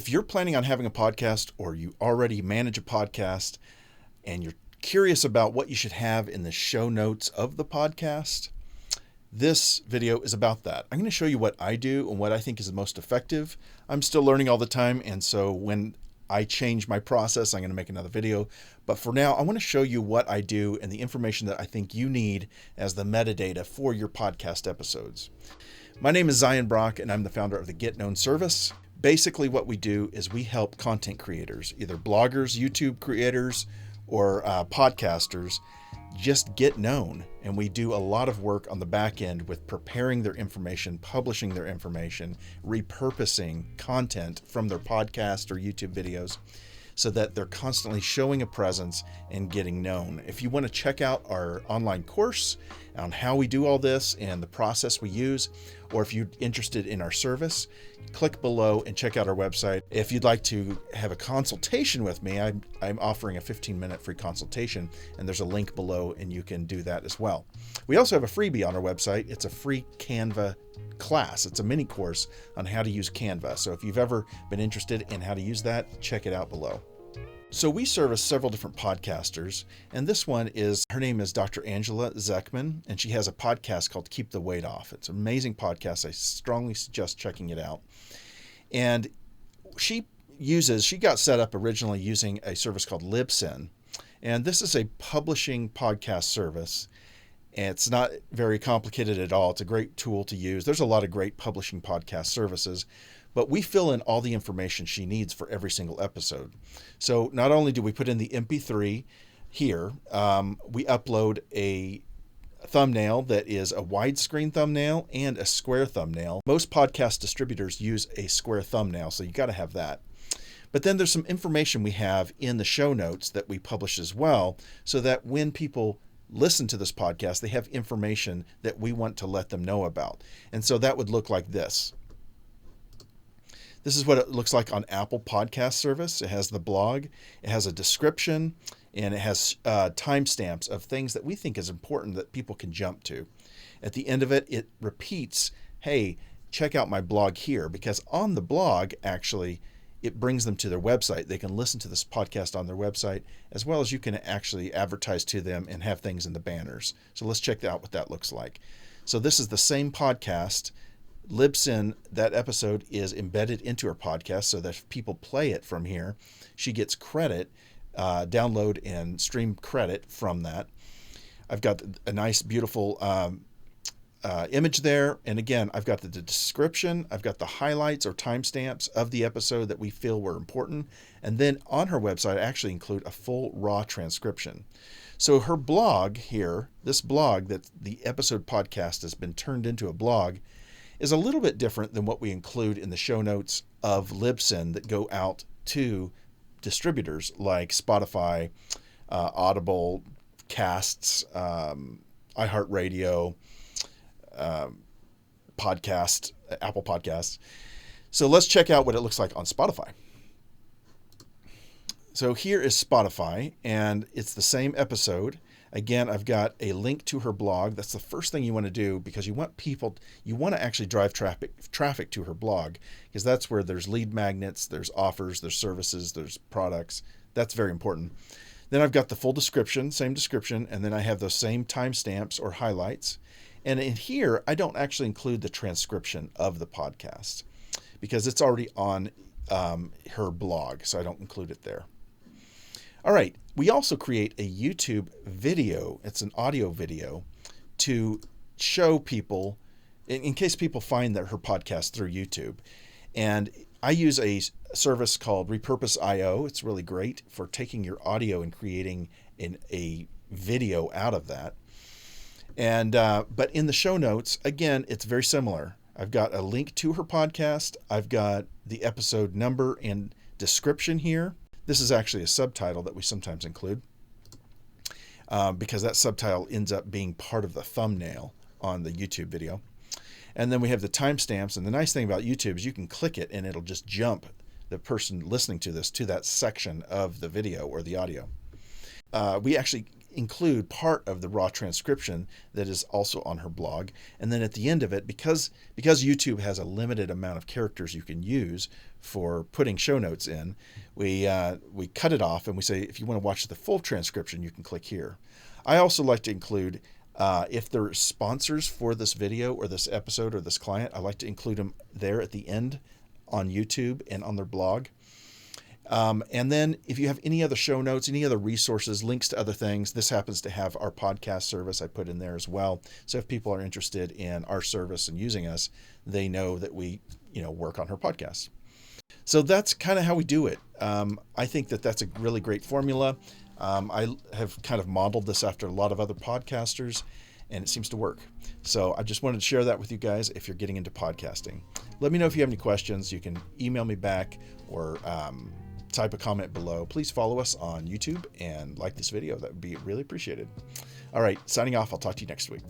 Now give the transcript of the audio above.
If you're planning on having a podcast or you already manage a podcast and you're curious about what you should have in the show notes of the podcast, this video is about that. I'm going to show you what I do and what I think is the most effective. I'm still learning all the time, and so when I change my process, I'm going to make another video. But for now, I want to show you what I do and the information that I think you need as the metadata for your podcast episodes. My name is Zion Brock, and I'm the founder of the Get Known service. Basically, what we do is we help content creators, either bloggers, YouTube creators, or podcasters, just get known. And we do a lot of work on the back end with preparing their information, publishing their information, repurposing content from their podcast or YouTube videos so that they're constantly showing a presence and getting known. If you want to check out our online course on how we do all this and the process we use, or if you're interested in our service, click below and check out our website. If you'd like to have a consultation with me, I'm offering a 15-minute free consultation, and there's a link below and you can do that as well. We also have a freebie on our website. It's a free Canva class. It's a mini course on how to use Canva. So if you've ever been interested in how to use that, check it out below. So we service several different podcasters, and this one is, her name is Dr. Angela Zekman, and she has a podcast called Keep the Weight Off. It's an amazing podcast. I strongly suggest checking it out. And she got set up originally using a service called Libsyn, and this is a publishing podcast service. It's not very complicated at all. It's a great tool to use. There's a lot of great publishing podcast services, but we fill in all the information she needs for every single episode. So not only do we put in the MP3 here, we upload a thumbnail that is a widescreen thumbnail and a square thumbnail. Most podcast distributors use a square thumbnail, so you got to have that. But then there's some information we have in the show notes that we publish as well, so that when people listen to this podcast, they have information that we want to let them know about. And so that would look like this. This is what it looks like on Apple Podcast Service. It has the blog, it has a description, and it has timestamps of things that we think is important that people can jump to. At the end of it, it repeats, hey, check out my blog here, because on the blog, actually, it brings them to their website. They can listen to this podcast on their website, as well as you can actually advertise to them and have things in the banners. So let's check out what that looks like. So this is the same podcast. Libsyn, that episode is embedded into her podcast so that if people play it from here, she gets credit, download and stream credit from that. I've got a nice, beautiful image there. And again, I've got the description, I've got the highlights or timestamps of the episode that we feel were important. And then on her website, I actually include a full raw transcription. So her blog here, this blog that the episode podcast has been turned into a blog, is a little bit different than what we include in the show notes of Libsyn that go out to distributors like Spotify, Audible, Casts, iHeartRadio, Podcast, Apple Podcasts. So let's check out what it looks like on Spotify. So here is Spotify, and it's the same episode. Again, I've got a link to her blog. That's the first thing you want to do, because you want to actually drive traffic to her blog, because that's where there's lead magnets, there's offers, there's services, there's products. That's very important. Then I've got the full description, same description, and then I have those same timestamps or highlights. And in here, I don't actually include the transcription of the podcast because it's already on her blog, so I don't include it there. All right, we also create a YouTube video. It's an audio video to show people, in case people find that her podcast through YouTube. And I use a service called Repurpose.io. It's really great for taking your audio and creating a video out of that. And but in the show notes, again, it's very similar. I've got a link to her podcast. I've got the episode number and description here. This is actually a subtitle that we sometimes include because that subtitle ends up being part of the thumbnail on the YouTube video. And then we have the timestamps. And the nice thing about YouTube is you can click it and it'll just jump the person listening to this to that section of the video or the audio. We actually include part of the raw transcription that is also on her blog. And then at the end of it, because YouTube has a limited amount of characters you can use for putting show notes in, we cut it off and we say, if you want to watch the full transcription, you can click here. I also like to include, if there are sponsors for this video or this episode or this client, I like to include them there at the end on YouTube and on their blog. And then if you have any other show notes, any other resources, links to other things, this happens to have our podcast service I put in there as well. So if people are interested in our service and using us, they know that we, work on her podcast. So that's kind of how we do it. I think that that's a really great formula. I have kind of modeled this after a lot of other podcasters, and it seems to work. So I just wanted to share that with you guys if you're getting into podcasting. Let me know if you have any questions. You can email me back or type a comment below. Please follow us on YouTube and like this video. That would be really appreciated. All right, signing off. I'll talk to you next week.